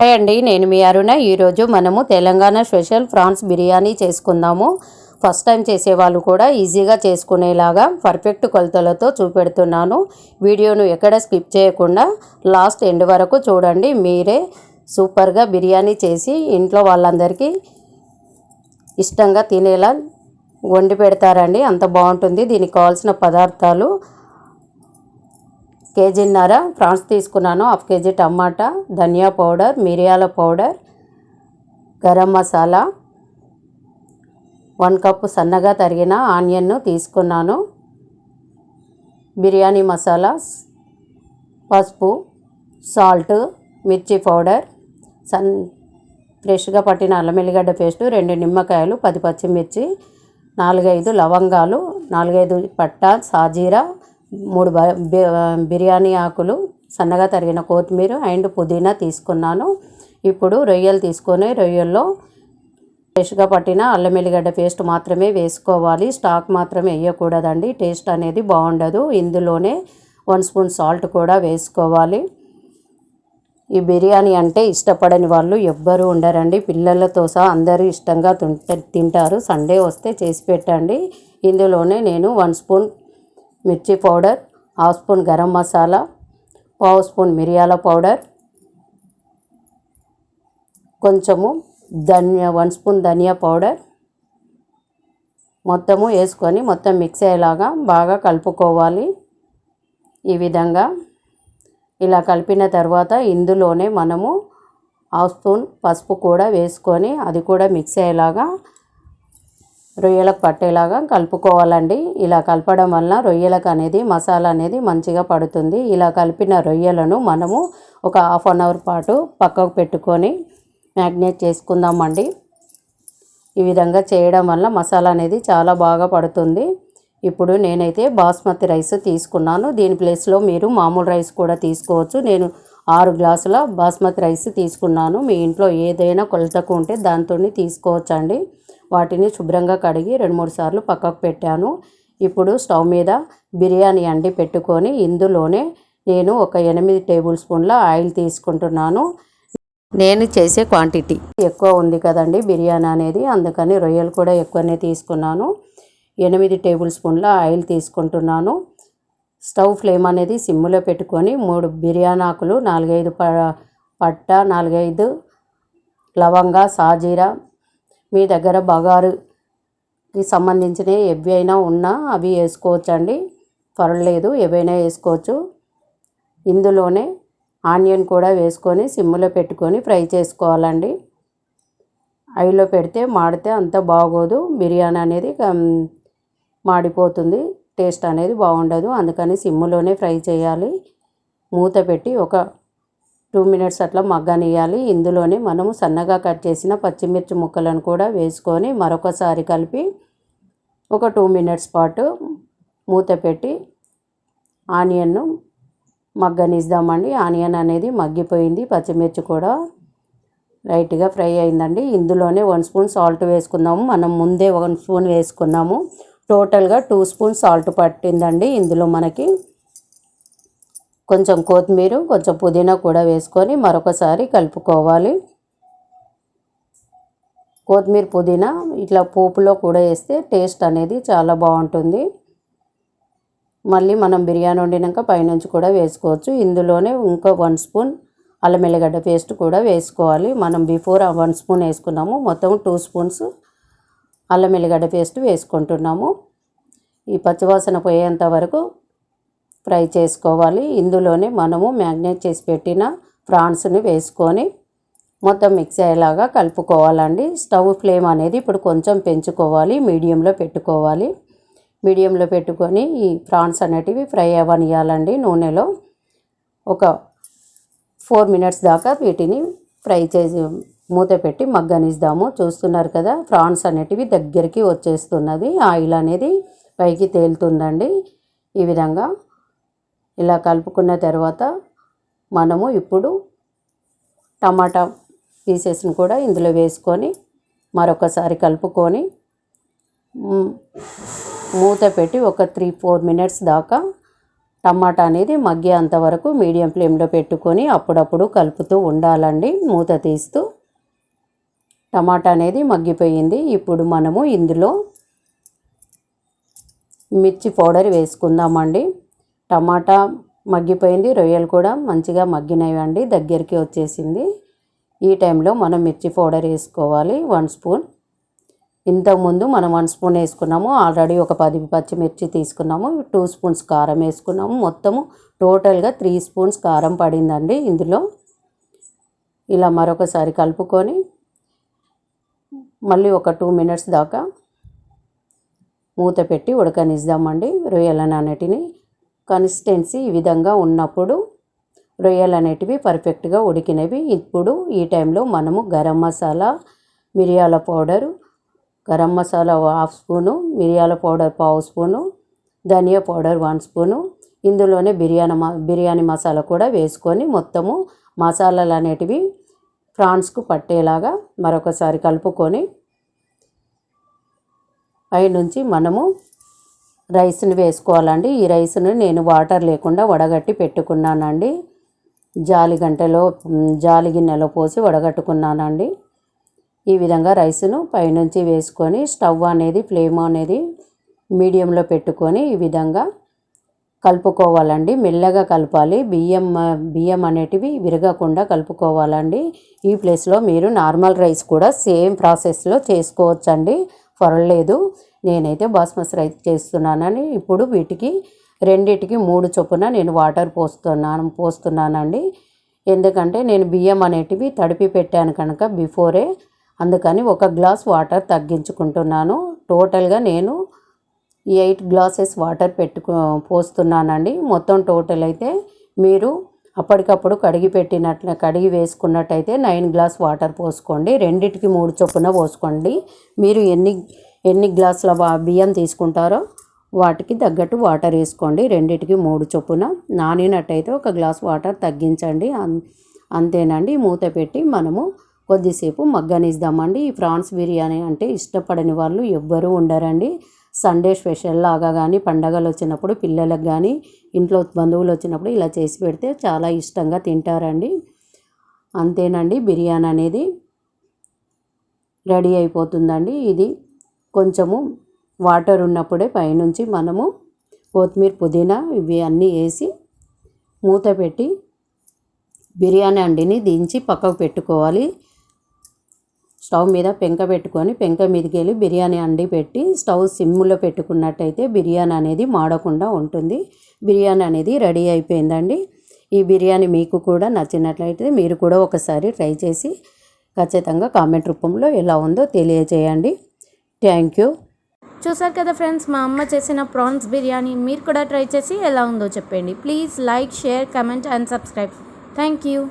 Hi అండి, నేను మీ అరుణ. ఈరోజు మనము తెలంగాణ స్పెషల్ ప్రాన్స్ బిర్యానీ చేసుకుందాము. ఫస్ట్ టైం చేసేవాళ్ళు కూడా ఈజీగా చేసుకునేలాగా పర్ఫెక్ట్ కొలతలతో చూపెడుతున్నాను. వీడియోను ఎక్కడ స్కిప్ చేయకుండా లాస్ట్ ఎండ్ వరకు చూడండి. మీరే సూపర్గా బిర్యానీ చేసి ఇంట్లో వాళ్ళందరికీ ఇష్టంగా తినేలా వండి పెడతారండి. అంత బాగుంటుంది. దీనికి కావాల్సిన పదార్థాలు: కేజీన్నర ప్రాన్స్ తీసుకున్నాను, హాఫ్ కేజీ టమాటా, ధనియా పౌడర్, మిరియాల పౌడర్, గరం మసాలా, 1 కప్పు సన్నగా తరిగిన ఆనియన్ను తీసుకున్నాను, బిర్యానీ మసాలా, పసుపు, సాల్ట్, మిర్చి పౌడర్, ఫ్రెష్గా పట్టిన అల్లం ఎల్లిగడ్డ పేస్టు, 2 నిమ్మకాయలు, 10 పచ్చిమిర్చి, 4-5 లవంగాలు, 4-5 పట్టా, సాజీరా, 3 బిర్యానీ ఆకులు, సన్నగా తరిగిన కొత్తిమీర అండ్ పుదీనా తీసుకున్నాను. ఇప్పుడు రొయ్యలు తీసుకొని రొయ్యల్లో ఫ్రెష్గా పట్టిన అల్లం ఎల్లిగడ్డ పేస్ట్ మాత్రమే వేసుకోవాలి. స్టాక్ మాత్రమే వేయకూడదండి, టేస్ట్ అనేది బాగుండదు. ఇందులోనే 1 స్పూన్ సాల్ట్ కూడా వేసుకోవాలి. ఈ బిర్యానీ అంటే ఇష్టపడని వాళ్ళు ఎవ్వరూ ఉండరండి. పిల్లలతో సహా అందరూ ఇష్టంగా తింటారు. సండే వస్తే చేసి పెట్టండి. ఇందులోనే నేను 1 స్పూన్ మిర్చి powder, 1/2 spoon garam masala, 1/2 spoon మిరియాల పౌడర్, కొంచెము 1 స్పూన్ ధనియా పౌడర్ మొత్తము వేసుకొని మొత్తం మిక్స్ అయ్యేలాగా బాగా కలుపుకోవాలి. ఈ విధంగా ఇలా కలిపిన తర్వాత ఇందులోనే మనము 1/2 స్పూన్ పసుపు కూడా వేసుకొని అది కూడా మిక్స్ అయ్యేలాగా రొయ్యలకు పట్టేలాగా కలుపుకోవాలండి. ఇలా కలపడం వల్ల రొయ్యలకు అనేది మసాలా అనేది మంచిగా పడుతుంది. ఇలా కలిపిన రొయ్యలను మనము ఒక 1/2 అవర్ పాటు పక్కకు పెట్టుకొని మ్యాగ్నేట్ చేసుకుందామండి. ఈ విధంగా చేయడం వల్ల మసాలా అనేది చాలా బాగా పడుతుంది. ఇప్పుడు నేనైతే బాస్మతి రైస్ తీసుకున్నాను. దీని ప్లేస్లో మీరు మామూలు రైస్ కూడా తీసుకోవచ్చు. నేను 6 గ్లాసుల బాస్మతి రైస్ తీసుకున్నాను. మీ ఇంట్లో ఏదైనా కొలతకు ఉంటే దాంతో తీసుకోవచ్చండి. వాటిని శుభ్రంగా కడిగి 2-3 సార్లు పక్కకు పెట్టాను. ఇప్పుడు స్టవ్ మీద బిర్యానీ అండి పెట్టుకొని ఇందులోనే నేను ఒక 8 టేబుల్ స్పూన్ల ఆయిల్ తీసుకుంటున్నాను. నేను చేసే క్వాంటిటీ ఎక్కువ ఉంది కదండి బిర్యానీ అనేది, అందుకని రొయ్యలు కూడా ఎక్కువనే తీసుకున్నాను. 8 టేబుల్ స్పూన్ల ఆయిల్ తీసుకుంటున్నాను. స్టవ్ ఫ్లేమ్ అనేది సిమ్లో పెట్టుకొని 3 బిర్యానీ ఆకులు, 4-5 పట్ట, 4-5 లవంగా, సాజీరా, మీ దగ్గర బగారుకి సంబంధించిన ఏవైనా ఉన్నా అవి వేసుకోవచ్చండి, పర్లేదు, ఏవైనా వేసుకోవచ్చు. ఇందులోనే ఆనియన్ కూడా వేసుకొని సిమ్లో పెట్టుకొని ఫ్రై చేసుకోవాలండి. హైలో పెడితే మాడితే అంత బాగోదు, బిర్యానీ అనేది మాడిపోతుంది, టేస్ట్ అనేది బాగుండదు. అందుకని సిమ్లోనే ఫ్రై చేయాలి. మూత పెట్టి ఒక 2 మినిట్స్ అట్లా మగ్గనియాలి. ఇందులోనే మనము సన్నగా కట్ చేసిన పచ్చిమిర్చి ముక్కలను కూడా వేసుకొని మరొకసారి కలిపి ఒక 2 మినిట్స్ పాటు మూత పెట్టి ఆనియన్ను మగ్గనిద్దామండి. ఆనియన్ అనేది మగ్గిపోయింది, పచ్చిమిర్చి కూడా లైట్గా ఫ్రై అయిందండి. ఇందులోనే 1 స్పూన్ సాల్ట్ వేసుకుందాము. మనం ముందే 1 స్పూన్ వేసుకున్నాము. టోటల్గా 2 స్పూన్ సాల్ట్ పట్టిందండి. ఇందులో మనకి కొంచెం కొత్తిమీర, కొంచెం పుదీనా కూడా వేసుకొని మరొకసారి కలుపుకోవాలి. కొత్తిమీర, పుదీనా ఇట్లా పోపులో కూడా వేస్తే టేస్ట్ అనేది చాలా బాగుంటుంది. మళ్ళీ మనం బిర్యానీ వండినాక పైనుంచి కూడా వేసుకోవచ్చు. ఇందులోనే ఇంకా 1 స్పూన్ అల్లం ఎల్లిగడ్డ పేస్ట్ కూడా వేసుకోవాలి. మనం బిఫోర్ 1 స్పూన్ వేసుకున్నాము, మొత్తం 2 స్పూన్స్ అల్లం ఎల్లిగడ్డ పేస్ట్ వేసుకుంటున్నాము. ఈ పచ్చివాసన పోయేంత వరకు ఫ్రై చేసుకోవాలి. ఇందులోనే మనము మ్యాగ్నేట్ చేసి పెట్టిన ప్రాన్స్ని వేసుకొని మొత్తం మిక్స్ అయ్యేలాగా కలుపుకోవాలండి. స్టవ్ ఫ్లేమ్ అనేది ఇప్పుడు కొంచెం పెంచుకోవాలి, మీడియంలో పెట్టుకోవాలి. మీడియంలో పెట్టుకొని ఈ ప్రాన్స్ అనేటివి ఫ్రై అవ్వనియాలండి నూనెలో. ఒక 4 మినిట్స్ దాకా వీటిని ఫ్రై చేసి మూత పెట్టి మగ్గనిద్దాము. చూస్తున్నారు కదా, ప్రాన్స్ అనేటివి దగ్గరికి వచ్చేస్తున్నది, ఆయిల్ అనేది పైకి తేలుతుందండి. ఈ విధంగా ఇలా కలుపుకున్న తర్వాత మనము ఇప్పుడు టమాటా పీసెస్ని కూడా ఇందులో వేసుకొని మరొకసారి కలుపుకొని మూత పెట్టి ఒక 3-4 మినిట్స్ దాకా టమాటా అనేది మగ్గేంత వరకు మీడియం ఫ్లేమ్లో పెట్టుకొని అప్పుడప్పుడు కలుపుతూ ఉండాలండి, మూత తీస్తూ. టమాటా అనేది మగ్గిపోయింది. ఇప్పుడు మనము ఇందులో మిర్చి పౌడర్ వేసుకుందామండి. టమాటా మగ్గిపోయింది, రొయ్యలు కూడా మంచిగా మగ్గినవండి, దగ్గరికి వచ్చేసింది. ఈ టైంలో మనం మిర్చి పౌడర్ వేసుకోవాలి 1 స్పూన్. ఇంతకుముందు మనం 1 స్పూన్ వేసుకున్నాము, ఆల్రెడీ ఒక 10 పచ్చిమిర్చి తీసుకున్నాము, 2 స్పూన్స్ కారం వేసుకున్నాము, మొత్తము టోటల్గా 3 స్పూన్స్ కారం పడిందండి ఇందులో. ఇలా మరొకసారి కలుపుకొని మళ్ళీ ఒక 2 మినిట్స్ దాకా మూత పెట్టి ఉడకనిద్దామండి రొయ్యలను అనేటిని. కన్సిస్టెన్సీ ఈ విధంగా ఉన్నప్పుడు రొయ్యలు అనేటివి పర్ఫెక్ట్గా ఉడికినవి. ఇప్పుడు ఈ టైంలో మనము గరం మసాలా, మిరియాల పౌడరు, గరం మసాలా 1/2 స్పూను, మిరియాల పౌడర్ 1/2 స్పూను, ధనియా పౌడర్ 1 స్పూను, ఇందులోనే బిర్యానీ మసాలా కూడా వేసుకొని మొత్తము మసాలాలు అనేటివి ప్రాన్స్కు పట్టేలాగా మరొకసారి కలుపుకొని పైనుంచి మనము రైస్ని వేసుకోవాలండి. ఈ రైస్ను నేను వాటర్ లేకుండా వడగట్టి పెట్టుకున్నానండి, జాలి గిన్నెలో పోసి వడగట్టుకున్నానండి. ఈ విధంగా రైస్ను పైనుంచి వేసుకొని స్టవ్ అనేది ఫ్లేమ్ అనేది మీడియంలో పెట్టుకొని ఈ విధంగా కలుపుకోవాలండి. మెల్లగా కలపాలి, బియ్యం అనేటివి విరగకుండా కలుపుకోవాలండి. ఈ ప్లేస్లో మీరు నార్మల్ రైస్ కూడా సేమ్ ప్రాసెస్లో చేసుకోవచ్చండి, పర్వాలేదు. నేనైతే బాస్మతి రైస్ చేస్తున్నానని ఇప్పుడు వీటికి రెండిటికి 3 చొప్పున నేను వాటర్ పోస్తున్నానండి. ఎందుకంటే నేను బియ్యం అనేటివి తడిపి పెట్టాను కనుక బిఫోరే, అందుకని 1 గ్లాస్ వాటర్ తగ్గించుకుంటున్నాను. టోటల్గా నేను 8 గ్లాసెస్ వాటర్ పోస్తున్నానండి. మొత్తం టోటల్ అయితే మీరు అప్పటికప్పుడు కడిగి వేసుకున్నట్టయితే 9 గ్లాస్ వాటర్ పోసుకోండి. రెండిటికి 3 చొప్పున పోసుకోండి. మీరు ఎన్ని గ్లాసుల బియ్యం తీసుకుంటారో వాటికి తగ్గట్టు వాటర్ వేసుకోండి. రెండిటికి 3 చొప్పున. నానినట్టయితే 1 గ్లాస్ వాటర్ తగ్గించండి, అంతేనండి. మూత పెట్టి మనము కొద్దిసేపు మగ్గనిద్దామండి. ఈ ప్రాన్స్ బిర్యానీ అంటే ఇష్టపడని వాళ్ళు ఎవ్వరూ ఉండరండి. సండే స్పెషల్ లాగా కానీ, పండగలు వచ్చినప్పుడు పిల్లలకు కానీ, ఇంట్లో బంధువులు వచ్చినప్పుడు ఇలా చేసి పెడితే చాలా ఇష్టంగా తింటారండి. అంతేనండి, బిర్యానీ అనేది రెడీ అయిపోతుందండి. ఇది కొంచెము వాటర్ ఉన్నప్పుడే పైనుంచి మనము కొత్తిమీర, పుదీనా ఇవి అన్నీ వేసి మూత పెట్టి బిర్యానీ అండిని దించి పక్కకు పెట్టుకోవాలి. స్టవ్ మీద పెంక పెట్టుకొని పెంక మీదకి వెళ్ళి బిర్యానీ అండి పెట్టి స్టవ్ సిమ్లో పెట్టుకున్నట్టయితే బిర్యానీ అనేది మాడకుండా ఉంటుంది. బిర్యానీ అనేది రెడీ అయిపోయిందండి. ఈ బిర్యానీ మీకు కూడా నచ్చినట్లయితే మీరు కూడా ఒకసారి ట్రై చేసి ఖచ్చితంగా కామెంట్ రూపంలో ఎలా ఉందో తెలియజేయండి. Thank you. చూసారు కదా ఫ్రెండ్స్, మా అమ్మ చేసిన ప్రాన్స్ బిర్యానీ. మీరు కూడా ట్రై చేసి ఎలా ఉందో చెప్పండి. Please like, share, comment and subscribe. Thank you.